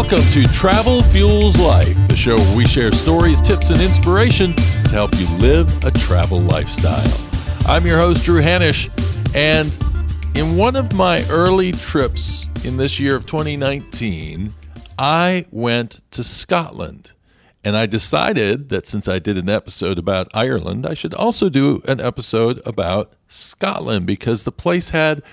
Welcome to Travel Fuels Life, the show where we share stories, tips, and inspiration to help you live a travel lifestyle. I'm your host, Drew Hannish, and in one of my early trips in this year of 2019, I went to Scotland. And I decided that since I did an episode about Ireland, I should also do an episode about Scotland because the place had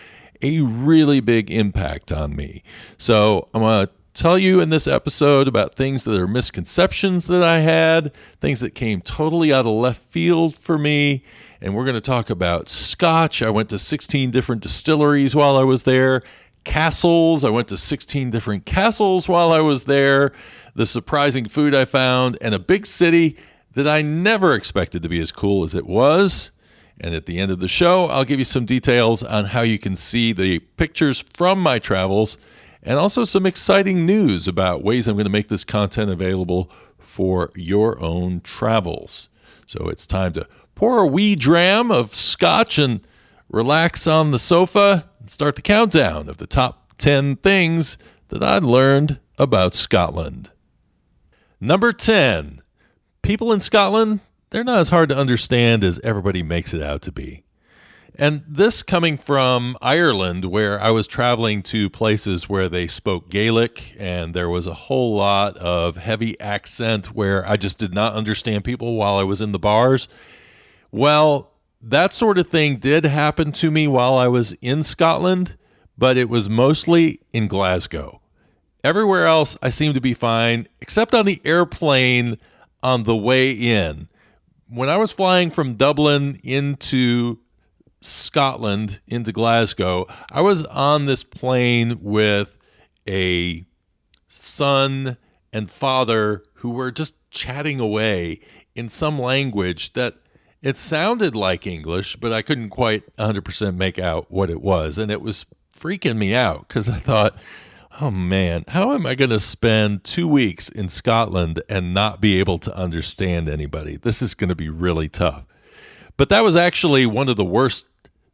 a really big impact on me. So I'm going to tell you in this episode about things that are misconceptions that I had, things that came totally out of left field for me. And we're going to talk about Scotch. I went to 16 different distilleries while I was there. Castles. I went to 16 different castles while I was there. The surprising food I found, and a big city that I never expected to be as cool as it was. And at the end of the show, I'll give you some details on how you can see the pictures from my travels, and also some exciting news about ways I'm going to make this content available for your own travels. So it's time to pour a wee dram of scotch and relax on the sofa and start the countdown of the top 10 things that I learned about Scotland. Number 10, people in Scotland, they're not as hard to understand as everybody makes it out to be. And this coming from Ireland, where I was traveling to places where they spoke Gaelic, and there was a whole lot of heavy accent where I just did not understand people while I was in the bars. Well, that sort of thing did happen to me while I was in Scotland, but it was mostly in Glasgow. Everywhere else, I seemed to be fine, except on the airplane on the way in. When I was flying from Dublin into Scotland, into Glasgow, I was on this plane with a son and father who were just chatting away in some language that it sounded like English, but I couldn't quite 100% make out what it was. And it was freaking me out because I thought, oh man, how am I going to spend 2 weeks in Scotland and not be able to understand anybody? This is going to be really tough. But that was actually one of the worst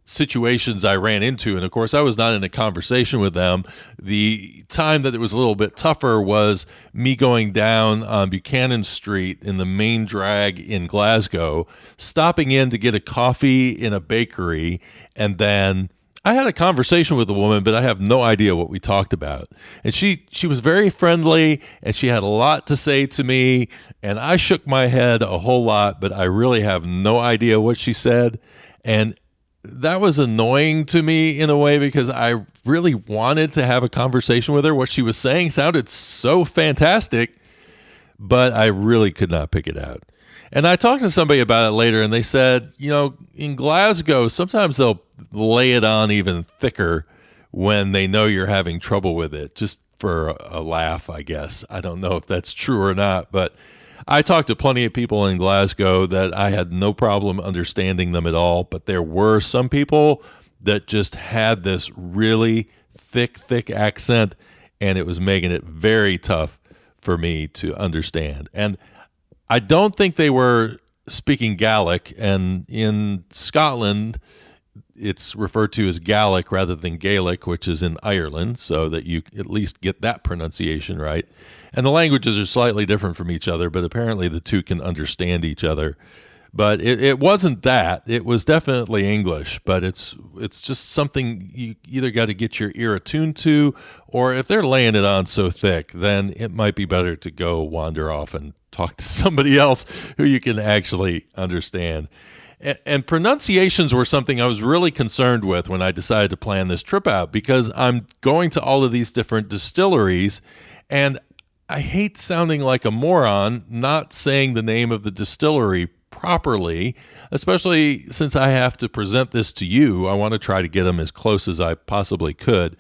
situations I ran into. And of course, I was not in a conversation with them. The time that it was a little bit tougher was me going down on Buchanan Street in the main drag in Glasgow, stopping in to get a coffee in a bakery, and then I had a conversation with a woman, but I have no idea what we talked about. And she was very friendly, and she had a lot to say to me, and I shook my head a whole lot, but I really have no idea what she said. And that was annoying to me in a way because I really wanted to have a conversation with her. What she was saying sounded so fantastic, but I really could not pick it out. And I talked to somebody about it later, and they said, you know, in Glasgow, sometimes they'll lay it on even thicker when they know you're having trouble with it, just for a laugh, I guess. I don't know if that's true or not, but I talked to plenty of people in Glasgow that I had no problem understanding them at all, but there were some people that just had this really thick accent, and it was making it very tough for me to understand. And I don't think they were speaking Gaelic, and in Scotland, it's referred to as Gaelic rather than Gaelic, which is in Ireland, so that you at least get that pronunciation right. And the languages are slightly different from each other, but apparently the two can understand each other. But it wasn't that. It was definitely English, but it's just something you either got to get your ear attuned to, or if they're laying it on so thick, then it might be better to go wander off and talk to somebody else who you can actually understand. And pronunciations were something I was really concerned with when I decided to plan this trip out, because I'm going to all of these different distilleries, and I hate sounding like a moron not saying the name of the distillery properly, especially since I have to present this to you. I want to try to get them as close as I possibly could.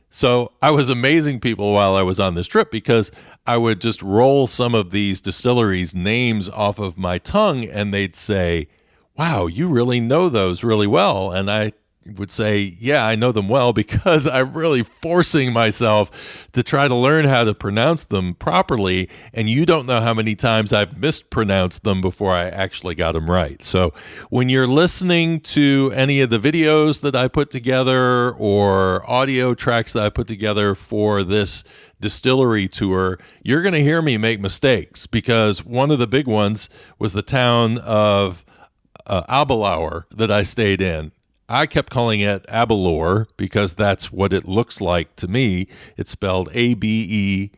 So I was amazing people while I was on this trip because I would just roll some of these distilleries' names off of my tongue, and they'd say, wow, you really know those really well. And I would say, yeah, I know them well because I'm really forcing myself to try to learn how to pronounce them properly. And you don't know how many times I've mispronounced them before I actually got them right. So when you're listening to any of the videos that I put together or audio tracks that I put together for this distillery tour, you're going to hear me make mistakes because one of the big ones was the town of Abelauer that I stayed in. I kept calling it Abelor because that's what it looks like to me. It's spelled Aberlour.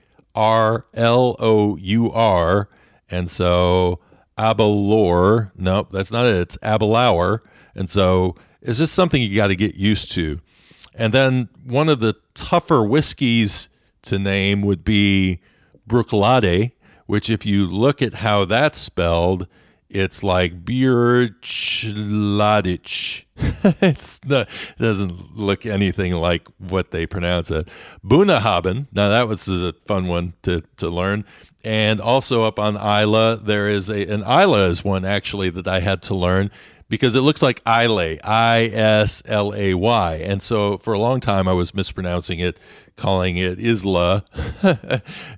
And so Abelor, nope, that's not it. It's Abelauer. And so it's just something you got to get used to. And then one of the tougher whiskeys to name would be Bruichladdich, which if you look at how that's spelled, it's like Bierchladdich. It doesn't look anything like what they pronounce it. Bunnahabhain. Now that was a fun one to learn. And also up on Isla, there is an Isla is one actually that I had to learn because it looks like Islay, Islay. And so for a long time I was mispronouncing it, calling it Isla,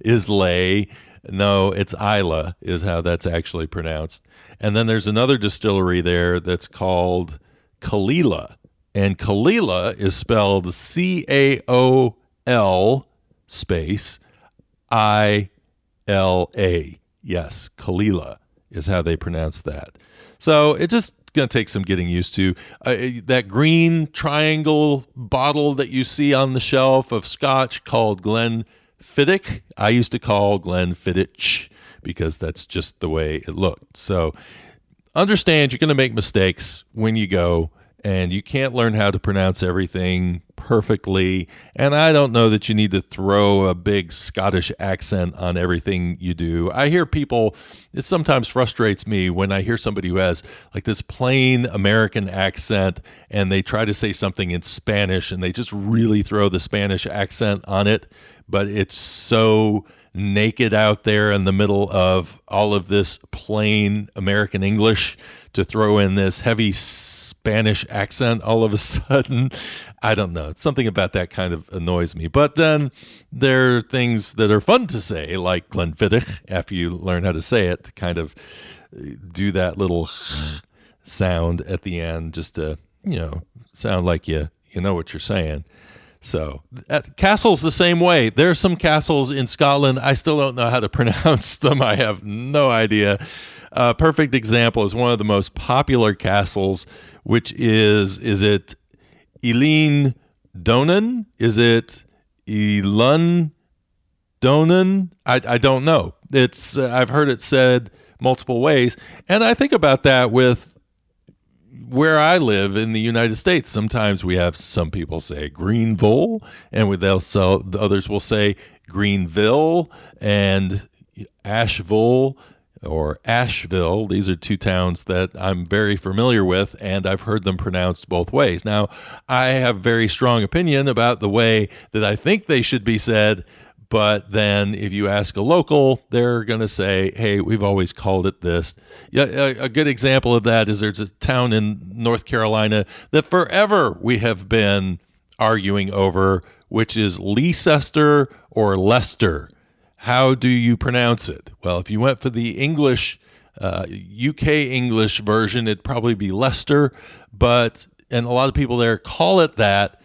Islay. No, it's Isla is how that's actually pronounced. And then there's another distillery there that's called Caol. And Caol is spelled Caol space ILA. Yes, Caol is how they pronounce that. So it just going to take some getting used to. That green triangle bottle that you see on the shelf of scotch called Glenfiddich, I used to call Glenfiddich because that's just the way it looked. So understand you're going to make mistakes when you go, and you can't learn how to pronounce everything perfectly. And I don't know that you need to throw a big Scottish accent on everything you do. I hear people, it sometimes frustrates me when I hear somebody who has like this plain American accent and they try to say something in Spanish and they just really throw the Spanish accent on it, but it's so naked out there in the middle of all of this plain American English to throw in this heavy Spanish accent all of a sudden. I don't know. Something about that kind of annoys me. But then there are things that are fun to say, like Glenfiddich, after you learn how to say it, to kind of do that little sound at the end just to, sound like you know what you're saying. So castles the same way. There are some castles in Scotland. I still don't know how to pronounce them. I have no idea. Perfect example is one of the most popular castles, which is it Eilean Donan? Is it Elun Donan? I don't know. It's I've heard it said multiple ways, and I think about that with where I live in the United States. Sometimes we have some people say Greenville, and others will say Greenville and Asheville or Asheville. These are two towns that I'm very familiar with, and I've heard them pronounced both ways. Now, I have very strong opinion about the way that I think they should be said, but then if you ask a local, they're going to say, hey, we've always called it this. Yeah, a good example of that is there's a town in North Carolina that forever we have been arguing over, which is Leicester or Leicester. How do you pronounce it? Well, if you went for the English, UK English version, it'd probably be Leicester, and a lot of people there call it that,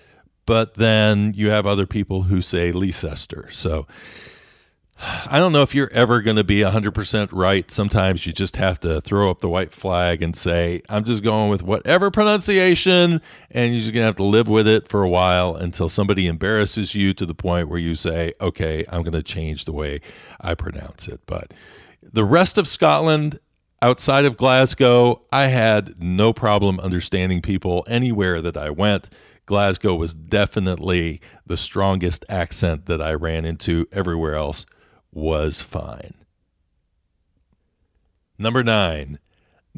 but then you have other people who say Leicester. So I don't know if you're ever going to be 100% right. Sometimes you just have to throw up the white flag and say, I'm just going with whatever pronunciation, and you're just going to have to live with it for a while until somebody embarrasses you to the point where you say, okay, I'm going to change the way I pronounce it. But the rest of Scotland, outside of Glasgow, I had no problem understanding people anywhere that I went. Glasgow was definitely the strongest accent that I ran into. Everywhere else was fine. Number 9,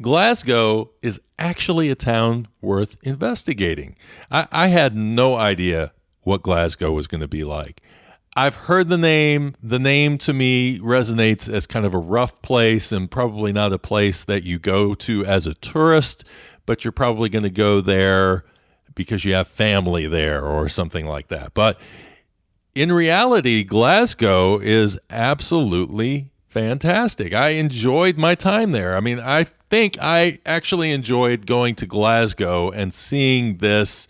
Glasgow is actually a town worth investigating. I had no idea what Glasgow was going to be like. I've heard the name. The name to me resonates as kind of a rough place and probably not a place that you go to as a tourist, but you're probably going to go there because you have family there or something like that. But in reality, Glasgow is absolutely fantastic. I enjoyed my time there. I mean, I think I actually enjoyed going to Glasgow and seeing this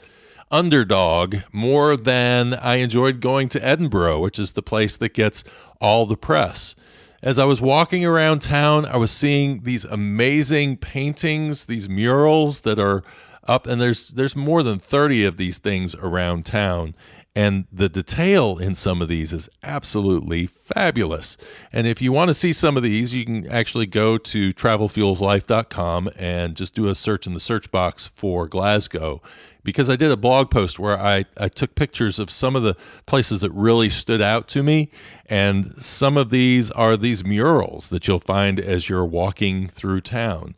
underdog more than I enjoyed going to Edinburgh, which is the place that gets all the press. As I was walking around town, I was seeing these amazing paintings, these murals that are up, and there's more than 30 of these things around town. And the detail in some of these is absolutely fabulous. And if you want to see some of these, you can actually go to travelfuelslife.com and just do a search in the search box for Glasgow. Because I did a blog post where I took pictures of some of the places that really stood out to me. And some of these are these murals that you'll find as you're walking through town.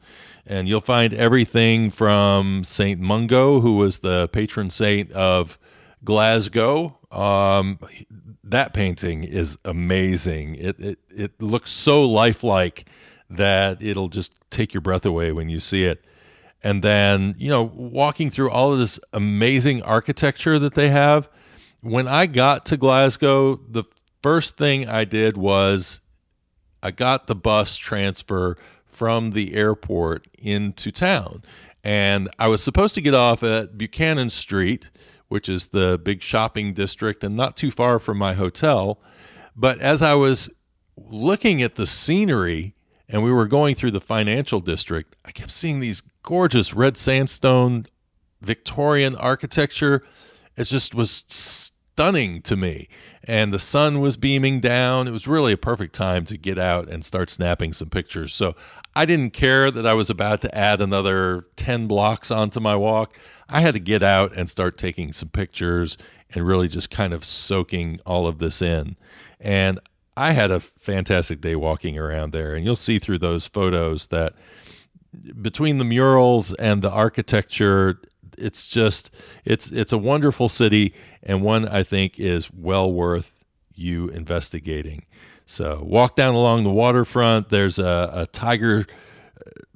And you'll find everything from Saint Mungo, who was the patron saint of Glasgow. That painting is amazing. It looks so lifelike that it'll just take your breath away when you see it. And then, walking through all of this amazing architecture that they have. When I got to Glasgow, the first thing I did was I got the bus transfer from the airport into town. And I was supposed to get off at Buchanan Street, which is the big shopping district and not too far from my hotel. But as I was looking at the scenery and we were going through the financial district, I kept seeing these gorgeous red sandstone Victorian architecture. It just was stunning to me. And the sun was beaming down. It was really a perfect time to get out and start snapping some pictures. So I didn't care that I was about to add another 10 blocks onto my walk. I had to get out and start taking some pictures and really just kind of soaking all of this in. And I had a fantastic day walking around there. And you'll see through those photos that between the murals and the architecture, it's a wonderful city, and one I think is well worth you investigating. So walk down along the waterfront. There's a tiger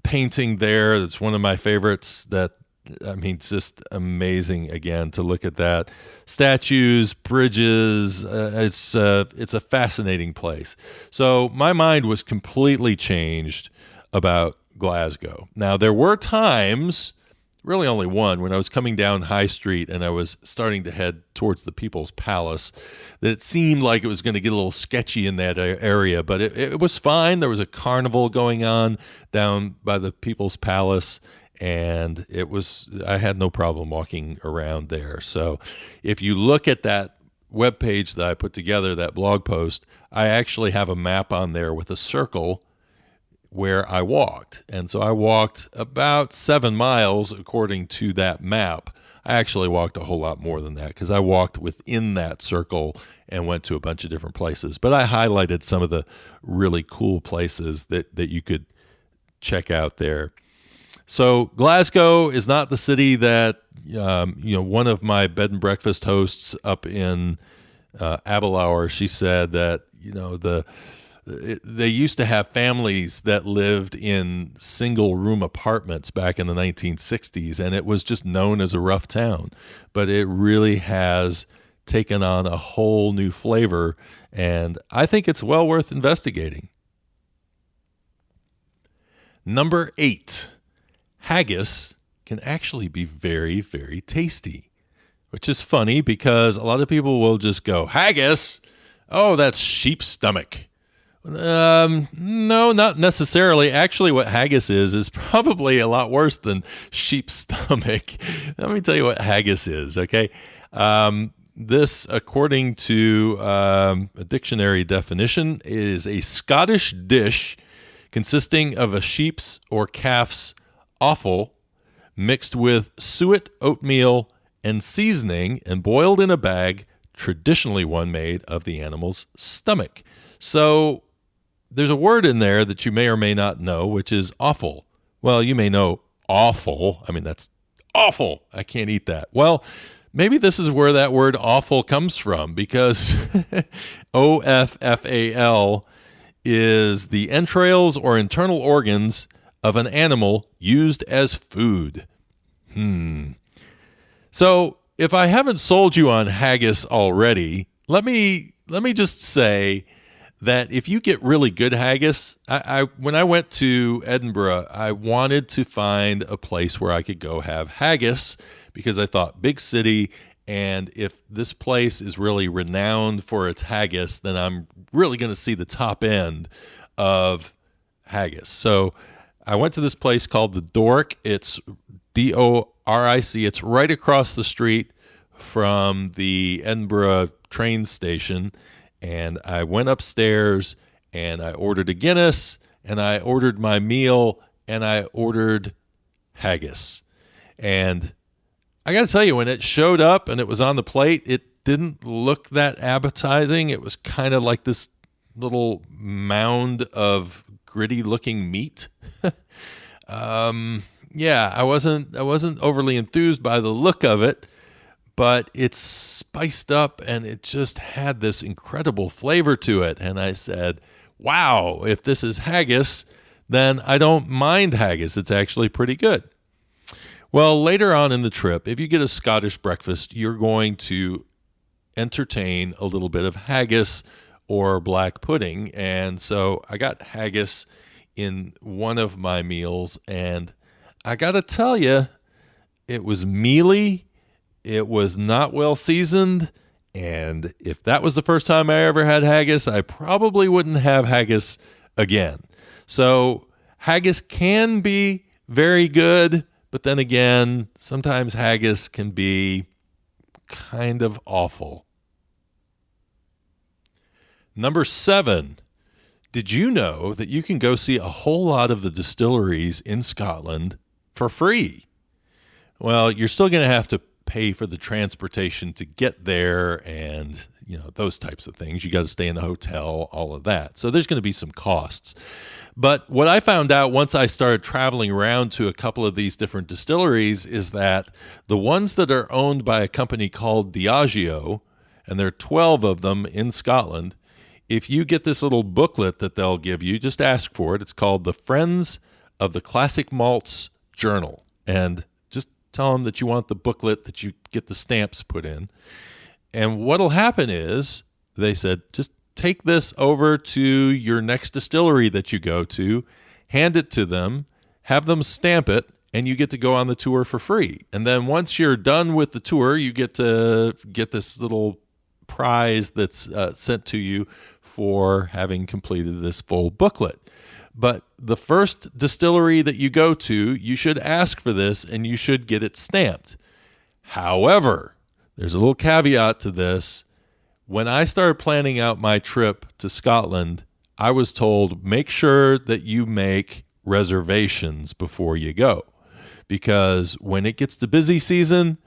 painting there. That's one of my favorites. It's just amazing again to look at that. Statues, bridges. It's a fascinating place. So my mind was completely changed about Glasgow. Now, there were times, really only one, when I was coming down High Street and I was starting to head towards the People's Palace, that it seemed like it was going to get a little sketchy in that area, but it was fine. There was a carnival going on down by the People's Palace, and I had no problem walking around there. So if you look at that webpage that I put together, that blog post, I actually have a map on there with a circle where I walked. And so I walked about 7 miles according to that map. I actually walked a whole lot more than that because I walked within that circle and went to a bunch of different places. But I highlighted some of the really cool places that you could check out there. So Glasgow is not the city that, one of my bed and breakfast hosts up in Aberlour, she said that, they used to have families that lived in single room apartments back in the 1960s, and it was just known as a rough town. But it really has taken on a whole new flavor, and I think it's well worth investigating. Number 8, haggis can actually be very, very tasty, which is funny because a lot of people will just go, haggis? Oh, that's sheep's stomach. No, not necessarily. Actually, what haggis is probably a lot worse than sheep's stomach. Let me tell you what haggis is, okay? This, according to a dictionary definition, is a Scottish dish consisting of a sheep's or calf's offal mixed with suet, oatmeal, and seasoning and boiled in a bag, traditionally one made of the animal's stomach. So there's a word in there that you may or may not know, which is offal. Well, you may know awful. I mean, that's awful. I can't eat that. Well, maybe this is where that word awful comes from, because OFFAL is the entrails or internal organs of an animal used as food. So if I haven't sold you on haggis already, let me just say that if you get really good haggis, I when I went to Edinburgh, I wanted to find a place where I could go have haggis because I thought big city, and if this place is really renowned for its haggis, then I'm really going to see the top end of haggis. So I went to this place called the Dork. It's Doric. It's right across the street from the Edinburgh train station. And I went upstairs and I ordered a Guinness and I ordered my meal and I ordered haggis. And I got to tell you, when it showed up and it was on the plate, it didn't look that appetizing. It was kind of like this little mound of gritty looking meat. Yeah, I wasn't overly enthused by the look of it, but it's spiced up and it just had this incredible flavor to it. And I said, wow, if this is haggis, then I don't mind haggis. It's actually pretty good. Well, later on in the trip, if you get a Scottish breakfast, you're going to entertain a little bit of haggis or black pudding. And so I got haggis in one of my meals, and I got to tell you, it was mealy. It was not well seasoned, and if that was the first time I ever had haggis, I probably wouldn't have haggis again. So haggis can be very good, but then again, sometimes haggis can be kind of awful. Number 7, did you know that you can go see a whole lot of the distilleries in Scotland for free? Well, you're still going to have to pay for the transportation to get there and, those types of things. You got to stay in a hotel, all of that. So there's going to be some costs. But what I found out once I started traveling around to a couple of these different distilleries is that the ones that are owned by a company called Diageo, and there are 12 of them in Scotland, if you get this little booklet that they'll give you, just ask for it. It's called the Friends of the Classic Malts Journal. And just tell them that you want the booklet, that you get the stamps put in. And what'll happen is, they said, just take this over to your next distillery that you go to, hand it to them, have them stamp it, and you get to go on the tour for free. And then once you're done with the tour, you get to get this little prize that's sent to you for having completed this full booklet. But the first distillery that you go to, you should ask for this and you should get it stamped. However, there's a little caveat to this. When I started planning out my trip to Scotland, I was told, make sure that you make reservations before you go. Because when it gets to busy season,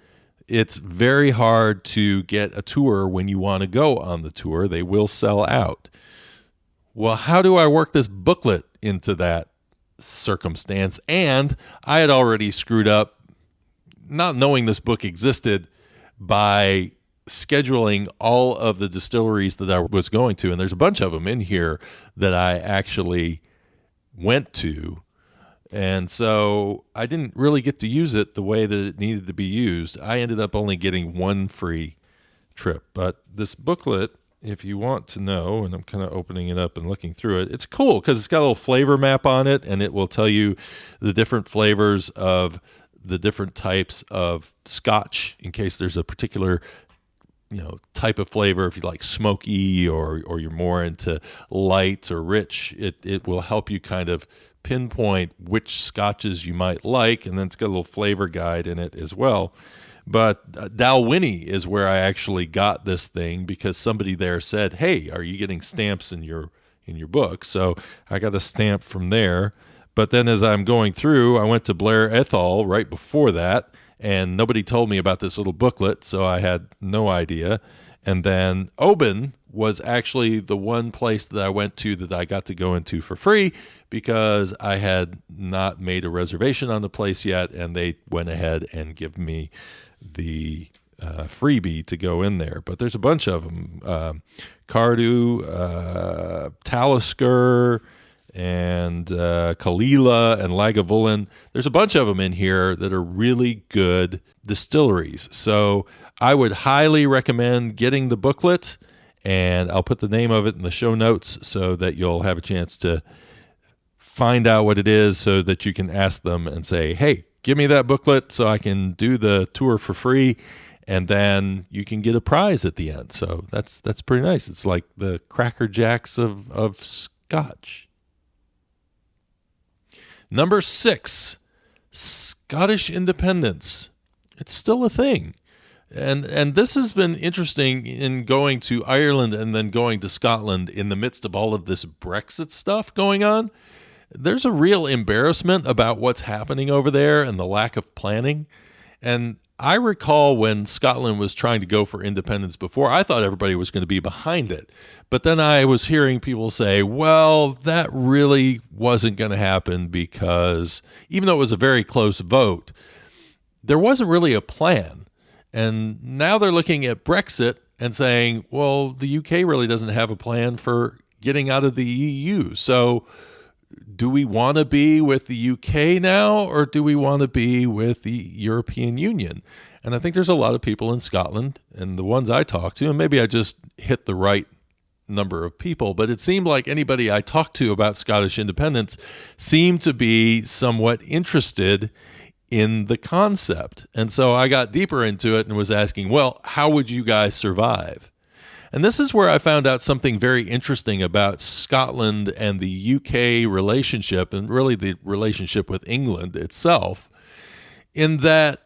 it's very hard to get a tour when you want to go on the tour. They will sell out. Well, how do I work this booklet into that circumstance? And I had already screwed up, not knowing this book existed, by scheduling all of the distilleries that I was going to. And there's a bunch of them in here that I actually went to. And so I didn't really get to use it the way that it needed to be used. I ended up only getting one free trip. But this booklet, if you want to know, and I'm kind of opening it up and looking through it, it's cool because it's got a little flavor map on it, and it will tell you the different flavors of the different types of scotch in case there's a particular type of flavor. If you like smoky or you're more into light or rich, it will help you kind of pinpoint which scotches you might like, and then it's got a little flavor guide in it as well. But Dalwhinnie is where I actually got this thing because somebody there said, hey, are you getting stamps in your book? So I got a stamp from there. But then as I'm going through, I went to Blair Ethol right before that, and nobody told me about this little booklet, so I had no idea. And then Oban was actually the one place that I went to that I got to go into for free because I had not made a reservation on the place yet, and they went ahead and give me the freebie to go in there. But there's a bunch of them. Cardew, Talisker, and Kalila and Lagavulin. There's a bunch of them in here that are really good distilleries. So I would highly recommend getting the booklet, and I'll put the name of it in the show notes so that you'll have a chance to find out what it is so that you can ask them and say, hey, give me that booklet so I can do the tour for free, and then you can get a prize at the end. So that's pretty nice. It's like the Cracker Jacks of Scotch. Number 6, Scottish independence. It's still a thing. And this has been interesting in going to Ireland and then going to Scotland in the midst of all of this Brexit stuff going on. There's a real embarrassment about what's happening over there and the lack of planning. And I recall when Scotland was trying to go for independence before, I thought everybody was going to be behind it. But then I was hearing people say, well, that really wasn't going to happen because even though it was a very close vote, there wasn't really a plan. And now they're looking at Brexit and saying, well, the UK really doesn't have a plan for getting out of the EU. So do we want to be with the UK now, or do we want to be with the European Union? And I think there's a lot of people in Scotland, and the ones I talked to, and maybe I just hit the right number of people, but it seemed like anybody I talked to about Scottish independence seemed to be somewhat interested in the concept. And so I got deeper into it and was asking, well, how would you guys survive? And this is where I found out something very interesting about Scotland and the UK relationship, and really the relationship with England itself, in that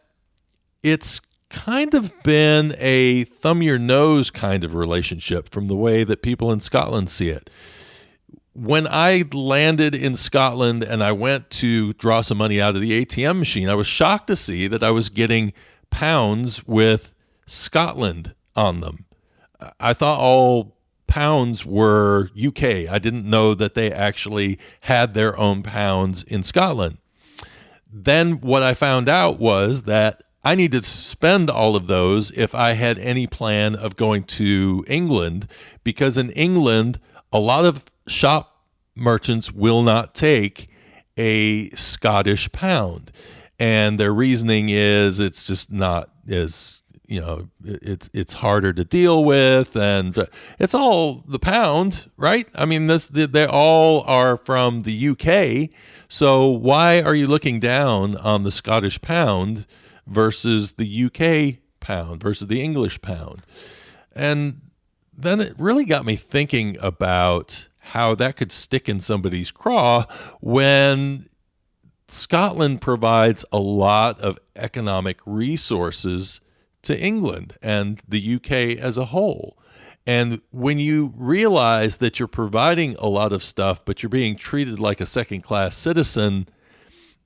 it's kind of been a thumb your nose kind of relationship from the way that people in Scotland see it. When I landed in Scotland and I went to draw some money out of the ATM machine, I was shocked to see that I was getting pounds with Scotland on them. I thought all pounds were UK. I didn't know that they actually had their own pounds in Scotland. Then what I found out was that I needed to spend all of those if I had any plan of going to England, because in England, a lot of shop merchants will not take a Scottish pound. And their reasoning is it's just not as, it's harder to deal with, and it's all the pound, right? I mean, they all are from the UK. So why are you looking down on the Scottish pound versus the UK pound versus the English pound? And then it really got me thinking about how that could stick in somebody's craw when Scotland provides a lot of economic resources to England and the UK as a whole. And when you realize that you're providing a lot of stuff, but you're being treated like a second-class citizen,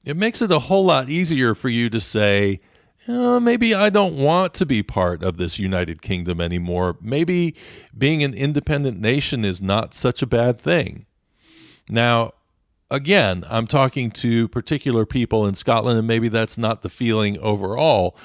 it makes it a whole lot easier for you to say, maybe I don't want to be part of this United Kingdom anymore. Maybe being an independent nation is not such a bad thing. Now, again, I'm talking to particular people in Scotland, and maybe that's not the feeling overall.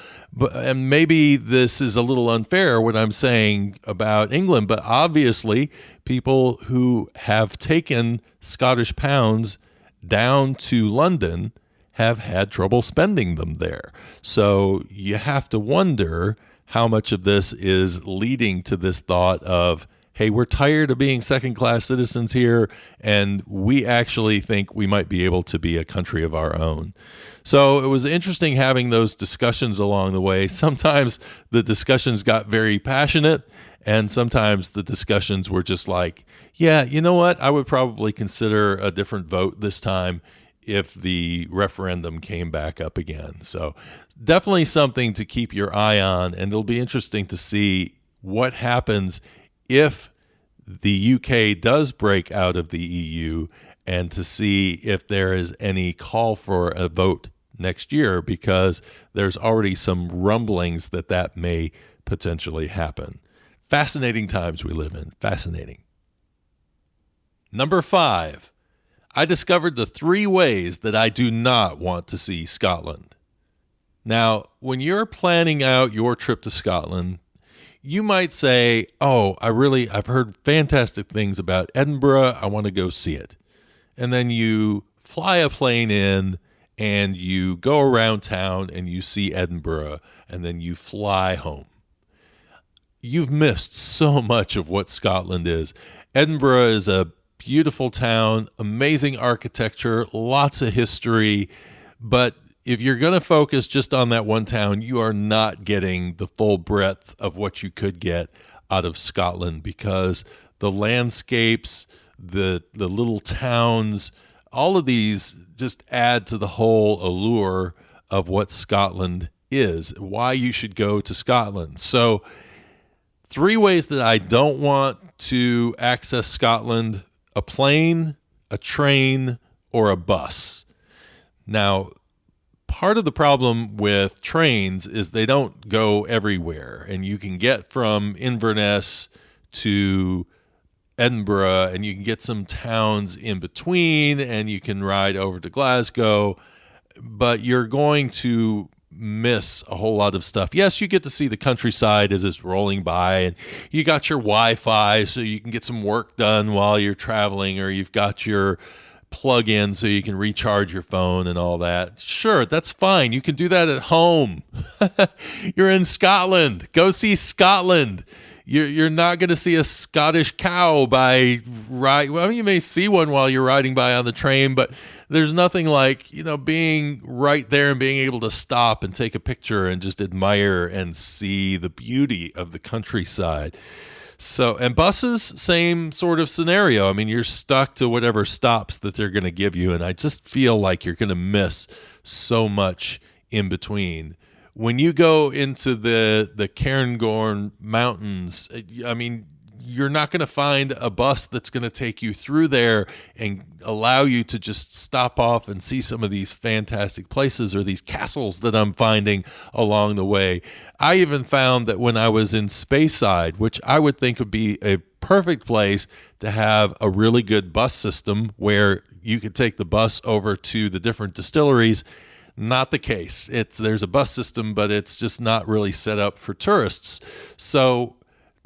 And maybe this is a little unfair what I'm saying about England, but obviously people who have taken Scottish pounds down to London have had trouble spending them there. So you have to wonder how much of this is leading to this thought of, hey, we're tired of being second-class citizens here, and we actually think we might be able to be a country of our own. So it was interesting having those discussions along the way. Sometimes the discussions got very passionate, and sometimes the discussions were just like, yeah, you know what? I would probably consider a different vote this time if the referendum came back up again. So definitely something to keep your eye on, and it'll be interesting to see what happens if the UK does break out of the EU, and to see if there is any call for a vote next year, because there's already some rumblings that may potentially happen. Fascinating times we live in. Fascinating. Number 5, I discovered the 3 ways that I do not want to see Scotland. Now, when you're planning out your trip to Scotland, you might say, I've heard fantastic things about Edinburgh. I want to go see it. and then you fly a plane in and you go around town and you see Edinburgh, and then you fly home. You've missed so much of what Scotland is. Edinburgh is a beautiful town, amazing architecture, lots of history, but if you're going to focus just on that one town, you are not getting the full breadth of what you could get out of Scotland, because the landscapes, the little towns, all of these just add to the whole allure of what Scotland is, why you should go to Scotland. So 3 ways that I don't want to access Scotland: a plane, a train, or a bus. Now, part of the problem with trains is they don't go everywhere, and you can get from Inverness to Edinburgh, and you can get some towns in between, and you can ride over to Glasgow, but you're going to miss a whole lot of stuff. Yes, you get to see the countryside as it's rolling by, and you got your Wi-Fi so you can get some work done while you're traveling, or you've got your plug-in so you can recharge your phone and all that. Sure, that's fine. You can do that at home. You're in Scotland. Go see Scotland. You're not going to see a Scottish cow by ride. Well, you may see one while you're riding by on the train, but there's nothing like, being right there and being able to stop and take a picture and just admire and see the beauty of the countryside. So, and buses, same sort of scenario. I mean, you're stuck to whatever stops that they're going to give you, and I just feel like you're going to miss so much in between. When you go into the Cairngorm Mountains, I mean, you're not going to find a bus that's going to take you through there and allow you to just stop off and see some of these fantastic places or these castles that I'm finding along the way. I even found that when I was in Speyside, which I would think would be a perfect place to have a really good bus system where you could take the bus over to the different distilleries, not the case. There's a bus system, but it's just not really set up for tourists. So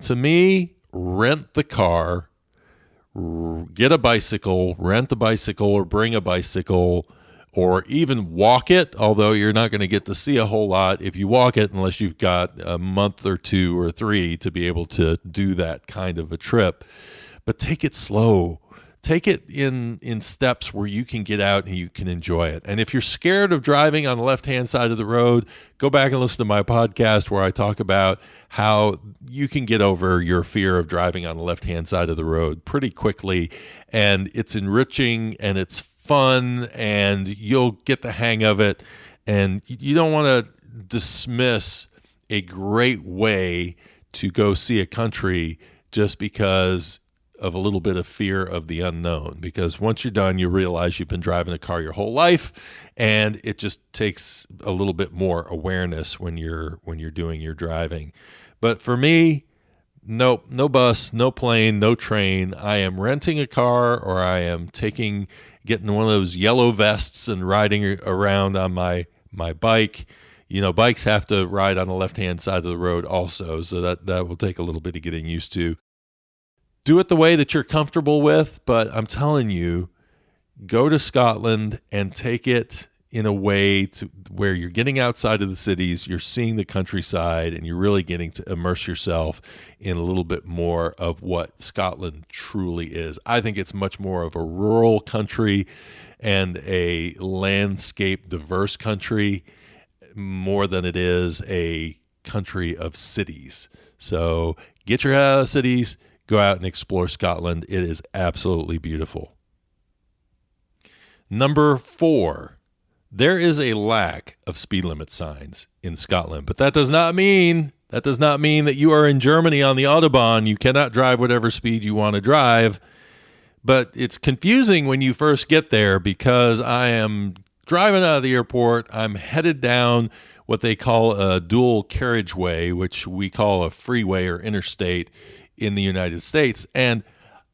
to me, rent the car, get a bicycle, rent a bicycle, or bring a bicycle, or even walk it, although you're not going to get to see a whole lot if you walk it unless you've got a month or 2 or 3 to be able to do that kind of a trip. But take it slow. Take it in steps where you can get out and you can enjoy it. And if you're scared of driving on the left-hand side of the road, go back and listen to my podcast where I talk about how you can get over your fear of driving on the left-hand side of the road pretty quickly. And it's enriching and it's fun and you'll get the hang of it. And you don't want to dismiss a great way to go see a country just because of a little bit of fear of the unknown, because once you're done, you realize you've been driving a car your whole life, and it just takes a little bit more awareness when you're doing your driving. But for me, nope, no bus, no plane, no train. I am renting a car, or I am getting one of those yellow vests and riding around on my bike. Bikes have to ride on the left-hand side of the road also, so that will take a little bit of getting used to. Do it the way that you're comfortable with, but I'm telling you, go to Scotland and take it in a way to where you're getting outside of the cities, you're seeing the countryside, and you're really getting to immerse yourself in a little bit more of what Scotland truly is. I think it's much more of a rural country and a landscape diverse country more than it is a country of cities. So get your head out of cities, go out and explore Scotland. It is absolutely beautiful. Number 4, there is a lack of speed limit signs in Scotland, but that does not mean that you are in Germany on the Autobahn. You cannot drive whatever speed you want to drive, but it's confusing when you first get there, because I am driving out of the airport. I'm headed down what they call a dual carriageway, which we call a freeway or interstate in the United States, and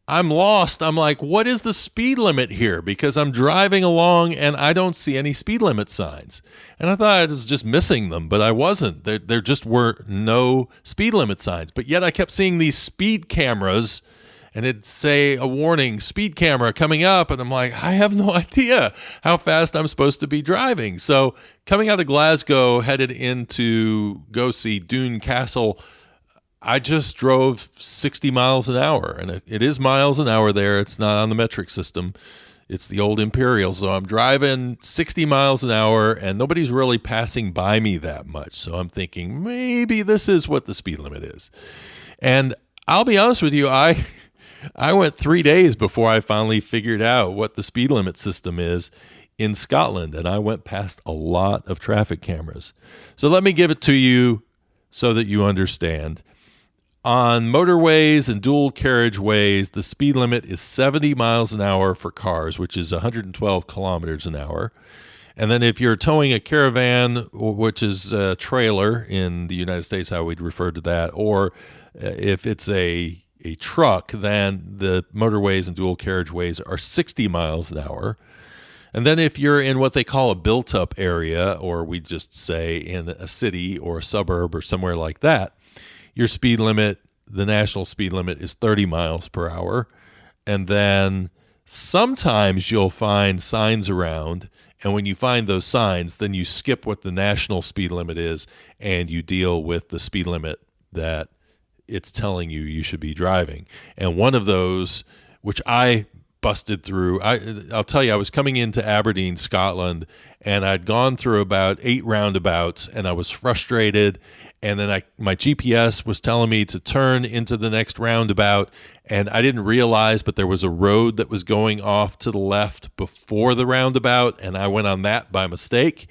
I'm lost. I'm like, what is the speed limit here? Because I'm driving along and I don't see any speed limit signs. And I thought I was just missing them, but I wasn't. There just were no speed limit signs. But yet I kept seeing these speed cameras and it'd say a warning, speed camera coming up. And I'm like, I have no idea how fast I'm supposed to be driving. So coming out of Glasgow, headed into go see Doon Castle, I just drove 60 miles an hour, and it is miles an hour there. It's not on the metric system. It's the old Imperial. So I'm driving 60 miles an hour, and nobody's really passing by me that much. So I'm thinking maybe this is what the speed limit is. And I'll be honest with you, I went 3 days before I finally figured out what the speed limit system is in Scotland, and I went past a lot of traffic cameras. So let me give it to you so that you understand. On motorways and dual carriageways, the speed limit is 70 miles an hour for cars, which is 112 kilometers an hour. And then if you're towing a caravan, which is a trailer in the United States, how we'd refer to that, or if it's a truck, then the motorways and dual carriageways are 60 miles an hour. And then if you're in what they call a built-up area, or we just say in a city or a suburb or somewhere like that, your speed limit, the national speed limit, is 30 miles per hour. And then sometimes you'll find signs around, and when you find those signs, then you skip what the national speed limit is and you deal with the speed limit that it's telling you should be driving. And one of those, which I busted through, I'll tell you, I was coming into Aberdeen, Scotland, and I'd gone through about 8 roundabouts, and I was frustrated. And then my GPS was telling me to turn into the next roundabout, and I didn't realize, but there was a road that was going off to the left before the roundabout, and I went on that by mistake.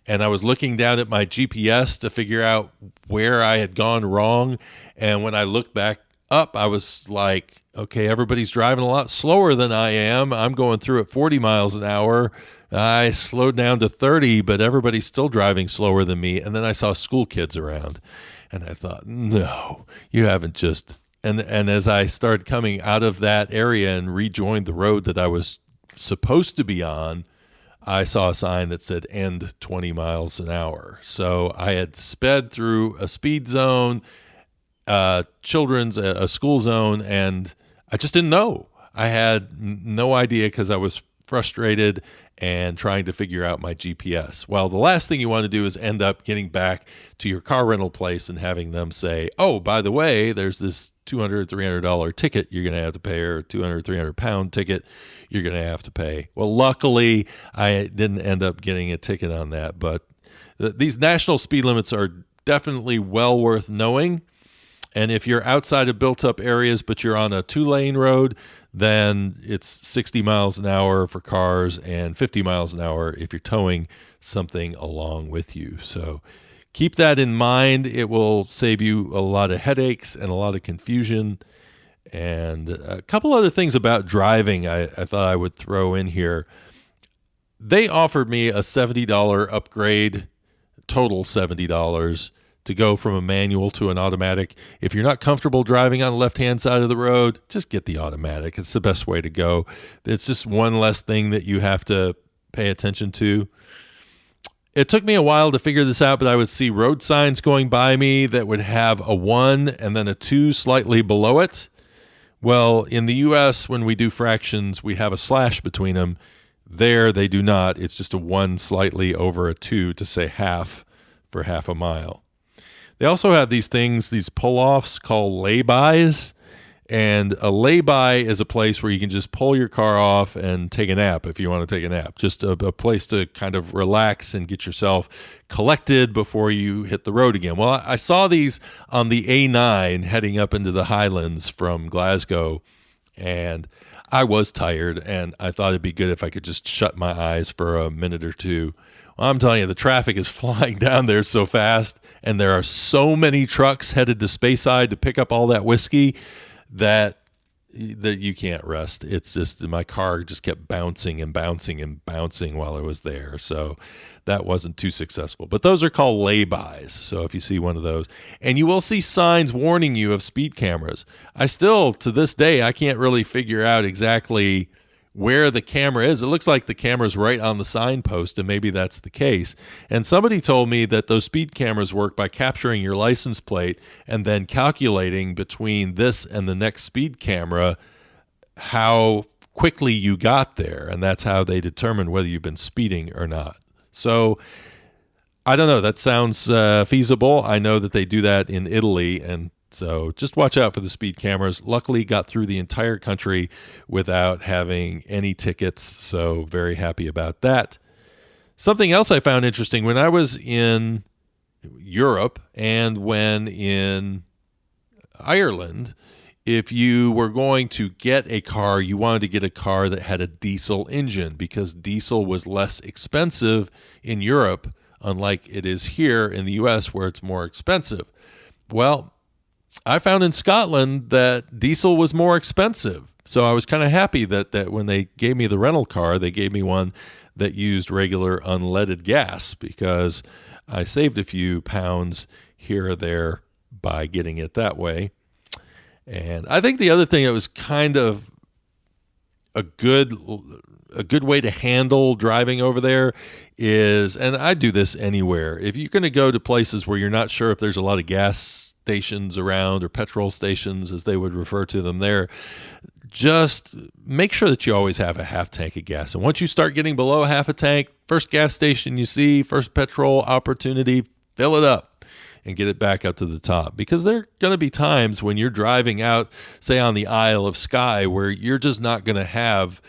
And I was looking down at my GPS to figure out where I had gone wrong. And when I looked back up, I was like, okay, everybody's driving a lot slower than I am. I'm going through at 40 miles an hour. I slowed down to 30, but everybody's still driving slower than me. And then I saw school kids around, and I thought, no, you haven't just... And as I started coming out of that area and rejoined the road that I was supposed to be on, I saw a sign that said end 20 miles an hour. So I had sped through a speed zone, a school zone, and I just didn't know. I had no idea because I was frustrated and trying to figure out my GPS. Well, the last thing you want to do is end up getting back to your car rental place and having them say, oh, by the way, there's this $200, $300 ticket you're going to have to pay, or $200, 300 ticket you're going to have to pay. Well, luckily, I didn't end up getting a ticket on that, but these national speed limits are definitely well worth knowing. And if you're outside of built-up areas, but you're on a 2-lane road, then it's 60 miles an hour for cars and 50 miles an hour if you're towing something along with you. So keep that in mind. It will save you a lot of headaches and a lot of confusion. And a couple other things about driving I thought I would throw in here. They offered me a $70 upgrade, total $70, to go from a manual to an automatic. If you're not comfortable driving on the left-hand side of the road, just get the automatic. It's the best way to go. It's just one less thing that you have to pay attention to. It took me a while to figure this out, but I would see road signs going by me that would have a 1 and then a 2 slightly below it. Well, in the U.S., when we do fractions, we have a slash between them. There, they do not. It's just a 1 slightly over a 2 to say half for half a mile. They also have these things, these pull-offs called lay-bys, and a lay-by is a place where you can just pull your car off and take a nap if you want to take a nap. Just a place to kind of relax and get yourself collected before you hit the road again. Well, I saw these on the A9 heading up into the Highlands from Glasgow, and I was tired, and I thought it'd be good if I could just shut my eyes for a minute or two. Well, I'm telling you, the traffic is flying down there so fast, and there are so many trucks headed to Speyside to pick up all that whiskey that you can't rest. It's just, my car just kept bouncing and bouncing and bouncing while I was there. So that wasn't too successful. But those are called lay-bys. So if you see one of those, and you will see signs warning you of speed cameras. I still, to this day, I can't really figure out exactly where the camera is. It looks like the camera's right on the signpost, and maybe that's the case. And somebody told me that those speed cameras work by capturing your license plate and then calculating between this and the next speed camera how quickly you got there, and that's how they determine whether you've been speeding or not. So I don't know. That sounds feasible. I know that they do that in Italy, and so just watch out for the speed cameras. Luckily, got through the entire country without having any tickets, so very happy about that. Something else I found interesting when I was in Europe and when in Ireland, if you were going to get a car, you wanted to get a car that had a diesel engine because diesel was less expensive in Europe, unlike it is here in the US where it's more expensive. Well, I found in Scotland that diesel was more expensive. So I was kind of happy that when they gave me the rental car, they gave me one that used regular unleaded gas because I saved a few pounds here or there by getting it that way. And I think the other thing that was kind of a good way to handle driving over there is, and I do this anywhere, if you're going to go to places where you're not sure if there's a lot of gas stations around or petrol stations, as they would refer to them there, just make sure that you always have a half tank of gas. And once you start getting below half a tank, first gas station you see, first petrol opportunity, fill it up and get it back up to the top, because there are going to be times when you're driving out, say on the Isle of Skye, where you're just not going to have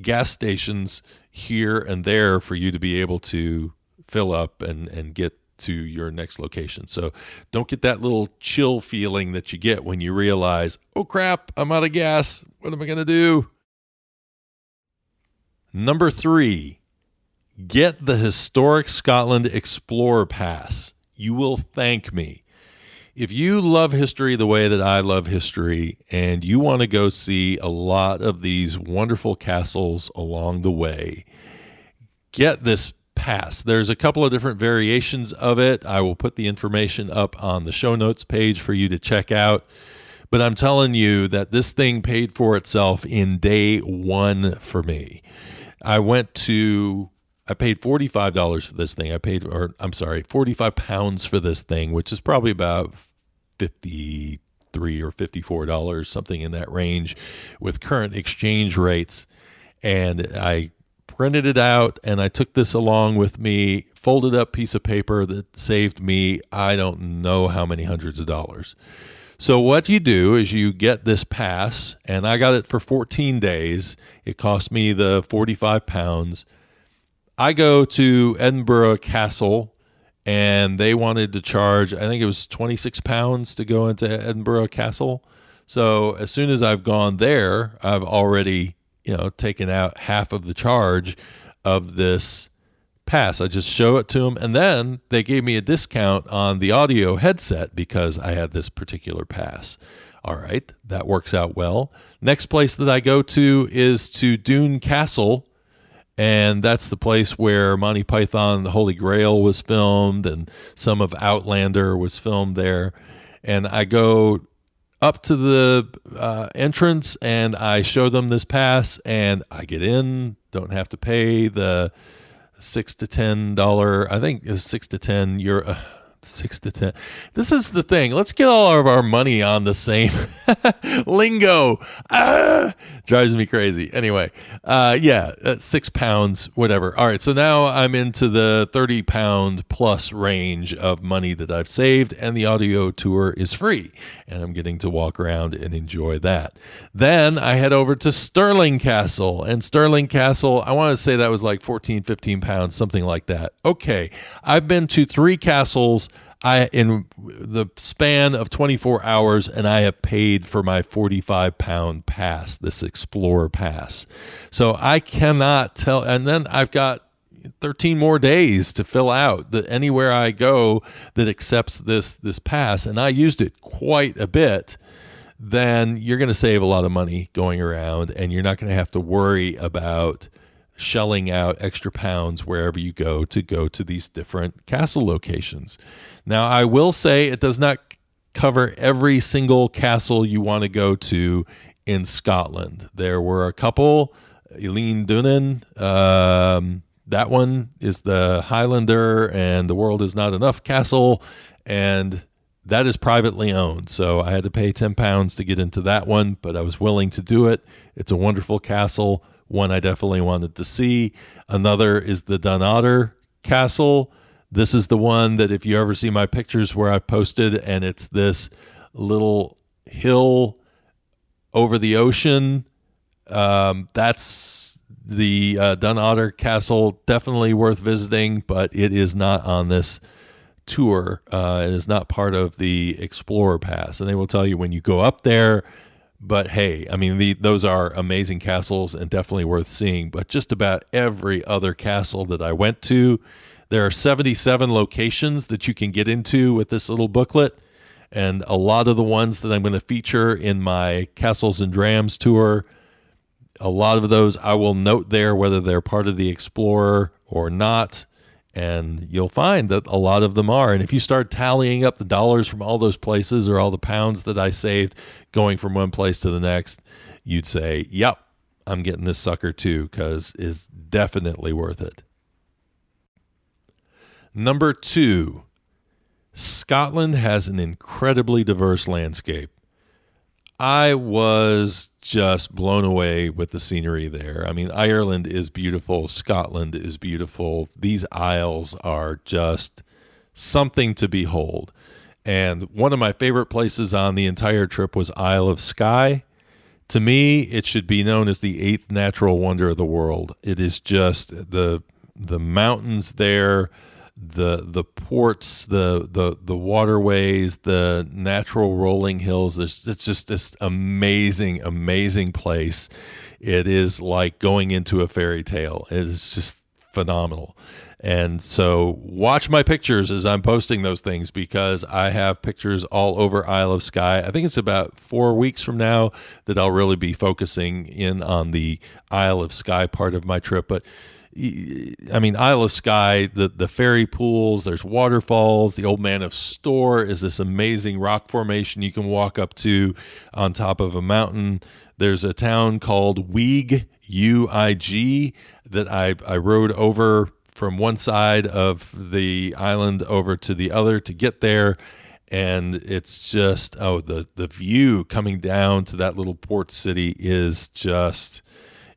gas stations here and there for you to be able to fill up and get to your next location. So don't get that little chill feeling that you get when you realize, oh crap, I'm out of gas. What am I going to do? Number 3, get the Historic Scotland Explorer Pass. You will thank me. If you love history the way that I love history, and you want to go see a lot of these wonderful castles along the way, get this pass. There's a couple of different variations of it. I will put the information up on the show notes page for you to check out. But I'm telling you that this thing paid for itself in day one for me. I paid $45 for this thing. 45 pounds for this thing, which is probably about $53 or $54, something in that range with current exchange rates. And I printed it out and I took this along with me, folded up piece of paper that saved me, I don't know how many hundreds of dollars. So what you do is you get this pass, and I got it for 14 days. It cost me the 45 pounds. I go to Edinburgh Castle, and they wanted to charge, I think it was 26 pounds to go into Edinburgh Castle. So as soon as I've gone there, I've already, taken out half of the charge of this pass. I just show it to them, and then they gave me a discount on the audio headset because I had this particular pass. All right, that works out well. Next place that I go to is to Doune Castle, and that's the place where Monty Python, the Holy Grail was filmed, and some of Outlander was filmed there. And I go up to the entrance, and I show them this pass, and I get in, don't have to pay the $6 to $10, I think it's €6 to €10, 6 to 10. This is the thing. Let's get all of our money on the same lingo. Drives me crazy. Anyway, 6 pounds, whatever. All right. So now I'm into the 30 pound plus range of money that I've saved, and the audio tour is free, and I'm getting to walk around and enjoy that. Then I head over to Stirling Castle, and Stirling Castle, I want to say that was like 14, 15 pounds, something like that. Okay. I've been to 3 castles in the span of 24 hours, and I have paid for my 45-pound pass, this Explorer Pass. So I cannot tell. And then I've got 13 more days to fill out anywhere I go that accepts this pass, and I used it quite a bit. Then you're going to save a lot of money going around, and you're not going to have to worry about shelling out extra pounds wherever you go to these different castle locations. Now, I will say it does not cover every single castle you want to go to in Scotland. There were a couple, Eilean Dunan, that one is the Highlander and the World Is Not Enough Castle, and That is privately owned, so I had to pay £10 to get into that one, but I was willing to do it. It's a wonderful castle, one I definitely wanted to see. Another is the Dunotter Castle. This is the one that if you ever see my pictures where I posted, and it's this little hill over the ocean. That's the Dunotter Castle. Definitely worth visiting, but it is not on this tour. It is not part of the Explorer Pass, and they will tell you when you go up there. But hey, I mean, those are amazing castles and definitely worth seeing. But just about every other castle that I went to, there are 77 locations that you can get into with this little booklet. And a lot of the ones that I'm going to feature in my Castles and Drams tour, a lot of those I will note there whether they're part of the Explorer or not. And you'll find that a lot of them are. And if you start tallying up the dollars from all those places or all the pounds that I saved going from one place to the next, you'd say, yep, I'm getting this sucker too, because it's definitely worth it. Number 2, Scotland has an incredibly diverse landscape. I was just blown away with the scenery there. I mean, Ireland is beautiful. Scotland is beautiful. These isles are just something to behold. And one of my favorite places on the entire trip was Isle of Skye. To me, it should be known as the 8th natural wonder of the world. It is just the mountains there, the ports, the waterways, the natural rolling hills. It's just this amazing place. It is like going into a fairy tale. It is just phenomenal. And so watch my pictures as I'm posting those things, because I have pictures all over Isle of Skye. I think it's about 4 weeks from now that I'll really be focusing in on the Isle of Skye part of my trip. But I mean, Isle of Skye, the fairy pools, there's waterfalls. The Old Man of Storr is this amazing rock formation you can walk up to on top of a mountain. There's a town called Uig, U-I-G, that I rode over from one side of the island over to the other to get there. And it's just, the view coming down to that little port city is just...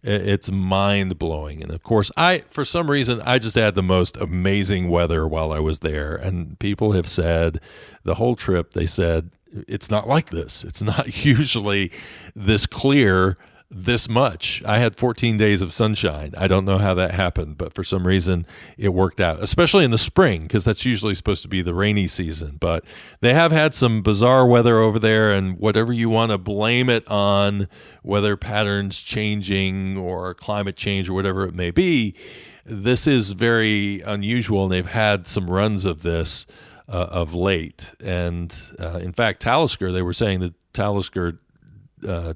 it's mind-blowing. And of course, for some reason, I just had the most amazing weather while I was there. And people have said the whole trip, they said, it's not like this. It's not usually this clear this much. I had 14 days of sunshine. I don't know how that happened, but for some reason it worked out, especially in the spring, because that's usually supposed to be the rainy season. But they have had some bizarre weather over there, and whatever you want to blame it on, weather patterns changing or climate change or whatever it may be, this is very unusual, and they've had some runs of this of late. And in fact, Talisker, they were saying that Talisker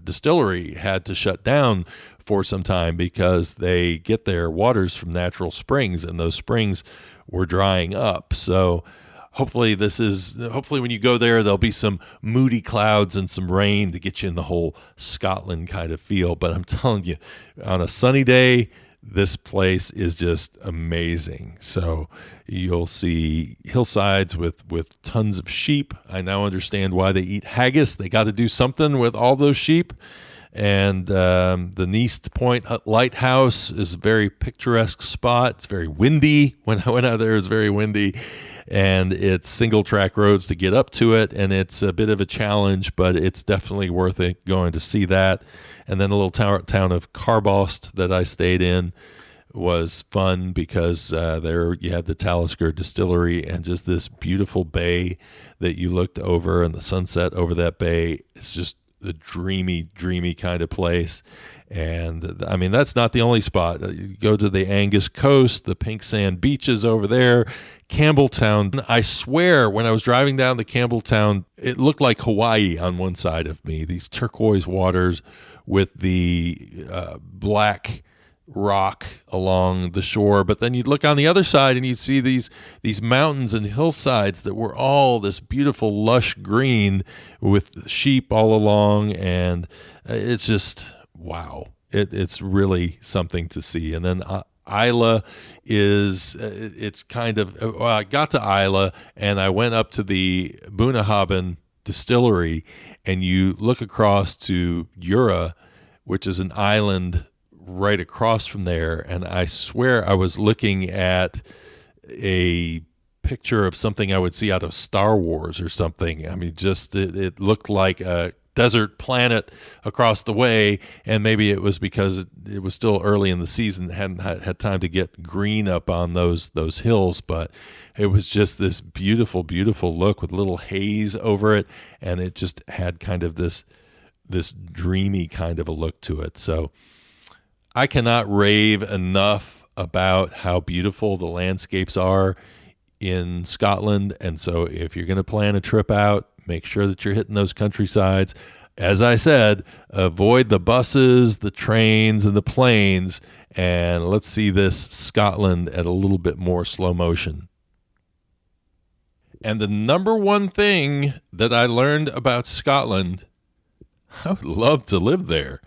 distillery had to shut down for some time because they get their waters from natural springs, and those springs were drying up. So hopefully when you go there, there'll be some moody clouds and some rain to get you in the whole Scotland kind of feel. But I'm telling you, on a sunny day, this place is just amazing. So you'll see hillsides with tons of sheep. I now understand why they eat haggis. They got to do something with all those sheep. And the Neast Point Lighthouse is a very picturesque spot. It's very windy. When I went out there, it was very windy. And it's single track roads to get up to it. And it's a bit of a challenge, but it's definitely worth it going to see that. And then the little town of Carbost that I stayed in was fun because there you had the Talisker distillery and just this beautiful bay that you looked over, and the sunset over that bay. It's just a dreamy kind of place. And I mean, that's not the only spot. You go to the Angus coast, the pink sand beaches over there, Campbelltown. I swear, when I was driving down to Campbelltown, it looked like Hawaii on one side of me. These turquoise waters with the black rock along the shore, but then you'd look on the other side and you'd see these mountains and hillsides that were all this beautiful lush green with sheep all along, and it's just wow. It's really something to see. And then Isla it's kind of, well, I got to Isla and I went up to the Bunnahabhain distillery, and you look across to Jura, which is an island right across from there. And I swear I was looking at a picture of something I would see out of Star Wars or something. I mean, just it looked like a desert planet across the way, and maybe it was because it was still early in the season, hadn't had time to get green up on those hills, but it was just this beautiful, beautiful look with little haze over it, and it just had kind of this dreamy kind of a look to it. So I cannot rave enough about how beautiful the landscapes are in Scotland. And so if you're going to plan a trip out, make sure that you're hitting those countrysides. As I said, avoid the buses, the trains, and the planes, and let's see this Scotland at a little bit more slow motion. And the number one thing that I learned about Scotland, I would love to live there.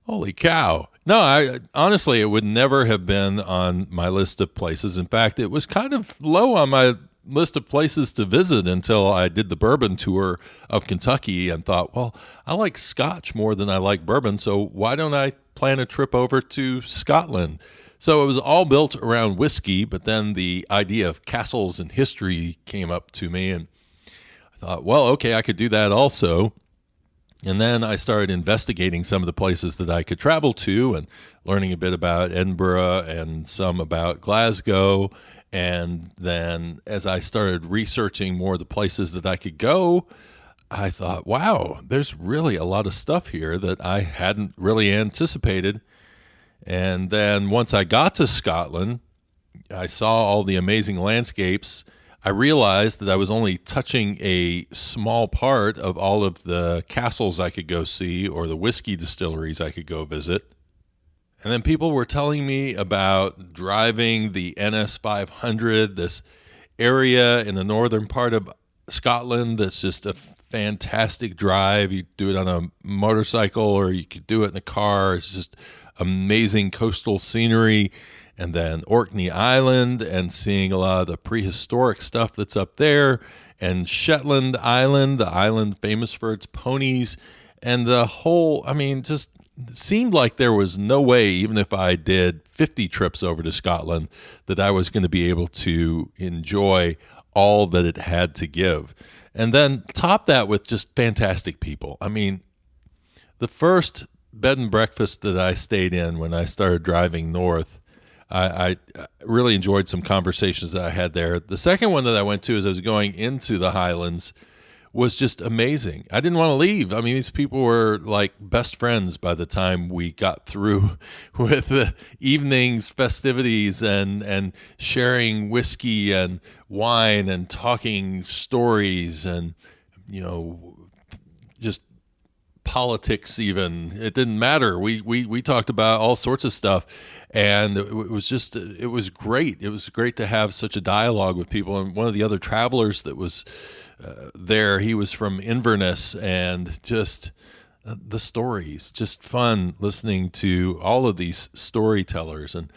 Holy cow. No, I honestly, it would never have been on my list of places. In fact, it was kind of low on my list of places to visit until I did the bourbon tour of Kentucky and thought, well, I like Scotch more than I like bourbon, so why don't I plan a trip over to Scotland? So it was all built around whiskey, but then the idea of castles and history came up to me, and I thought, well, okay, I could do that also. And then I started investigating some of the places that I could travel to and learning a bit about Edinburgh and some about Glasgow. And then as I started researching more of the places that I could go, I thought, wow, there's really a lot of stuff here that I hadn't really anticipated. And then once I got to Scotland, I saw all the amazing landscapes. I realized that I was only touching a small part of all of the castles I could go see or the whiskey distilleries I could go visit. And then people were telling me about driving the NS 500, this area in the northern part of Scotland that's just a fantastic drive. You do it on a motorcycle or you could do it in a car. It's just amazing coastal scenery. And then Orkney Island and seeing a lot of the prehistoric stuff that's up there, and Shetland Island, the island famous for its ponies, and the whole, I mean, just seemed like there was no way, even if I did 50 trips over to Scotland, that I was going to be able to enjoy all that it had to give. And then top that with just fantastic people. I mean, the first bed and breakfast that I stayed in when I started driving north, I really enjoyed some conversations that I had there. The second one that I went to as I was going into the Highlands was just amazing. I didn't want to leave. I mean, these people were like best friends by the time we got through with the evening's festivities and sharing whiskey and wine and talking stories and, you know, just politics even. It didn't matter. We talked about all sorts of stuff, and it was great. It was great to have such a dialogue with people. And one of the other travelers that was there, he was from Inverness, and just the stories, just fun listening to all of these storytellers. And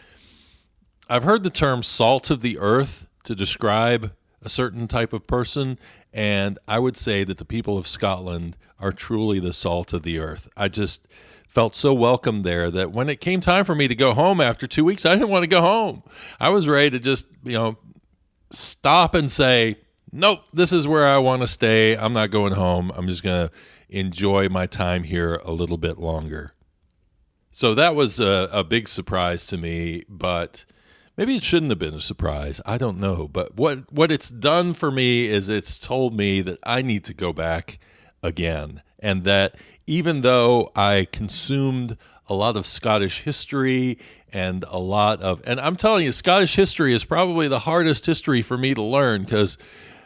I've heard the term salt of the earth to describe a certain type of person, and I would say that the people of Scotland are truly the salt of the earth. I just felt so welcome there that when it came time for me to go home after 2 weeks, I didn't want to go home. I was ready to just, stop and say, nope, this is where I want to stay. I'm not going home. I'm just going to enjoy my time here a little bit longer. So that was a big surprise to me, but maybe it shouldn't have been a surprise. I don't know. But what it's done for me is it's told me that I need to go back again. And that even though I consumed a lot of Scottish history and I'm telling you, Scottish history is probably the hardest history for me to learn, because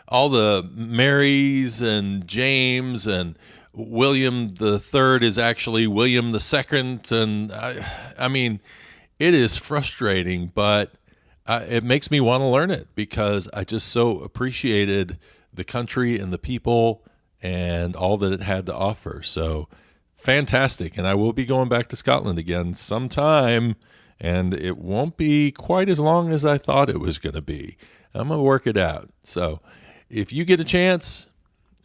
all the Marys and James and William the Third is actually William the Second. And I mean, it is frustrating, but it makes me want to learn it because I just so appreciated the country and the people and all that it had to offer. So fantastic. And I will be going back to Scotland again sometime and it won't be quite as long as I thought it was going to be. I'm going to work it out. So if you get a chance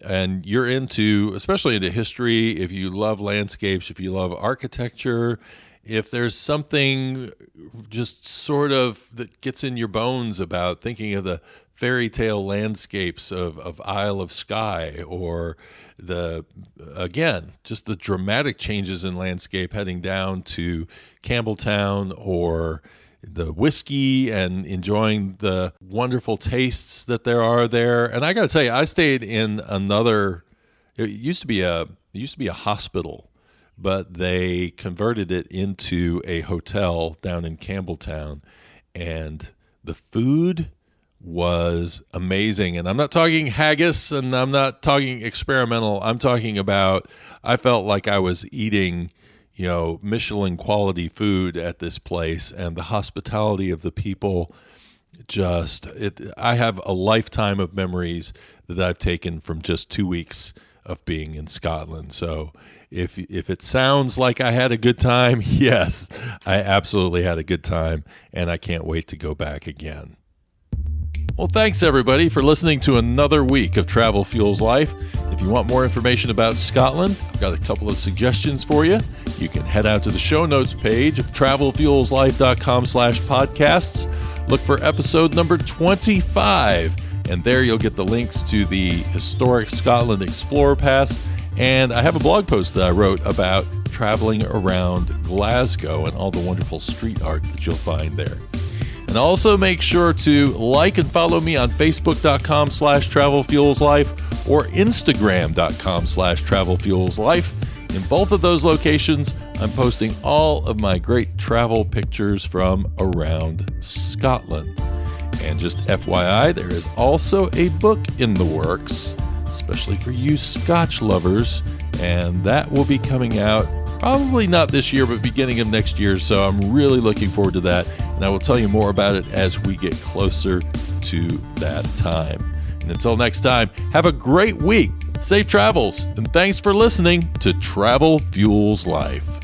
and you're especially into history, if you love landscapes, if you love architecture, if there's something just sort of that gets in your bones about thinking of the fairy tale landscapes of Isle of Skye, or just the dramatic changes in landscape heading down to Campbelltown, or the whiskey and enjoying the wonderful tastes that there are there. And I got to tell you, I stayed in it used to be a hospital, but they converted it into a hotel down in Campbelltown, and the food was amazing. And I'm not talking haggis, and I'm not talking experimental. I'm talking about, I felt like I was eating, Michelin quality food at this place, and the hospitality of the people, I have a lifetime of memories that I've taken from just 2 weeks of being in Scotland. So if it sounds like I had a good time, yes, I absolutely had a good time, and I can't wait to go back again. Well, thanks everybody for listening to another week of Travel Fuels Life. If you want more information about Scotland, I've got a couple of suggestions for you. You can head out to the show notes page of travelfuelslife.com/podcasts. Look for episode number 25, and there you'll get the links to the Historic Scotland Explorer Pass. And I have a blog post that I wrote about traveling around Glasgow and all the wonderful street art that you'll find there. And also make sure to like and follow me on Facebook.com/TravelFuelsLife or Instagram.com/TravelFuelsLife. In both of those locations, I'm posting all of my great travel pictures from around Scotland. And just FYI, there is also a book in the works, especially for you Scotch lovers, and that will be coming out probably not this year, but beginning of next year. So I'm really looking forward to that, and I will tell you more about it as we get closer to that time. And until next time, have a great week, safe travels, and thanks for listening to Travel Fuels Life.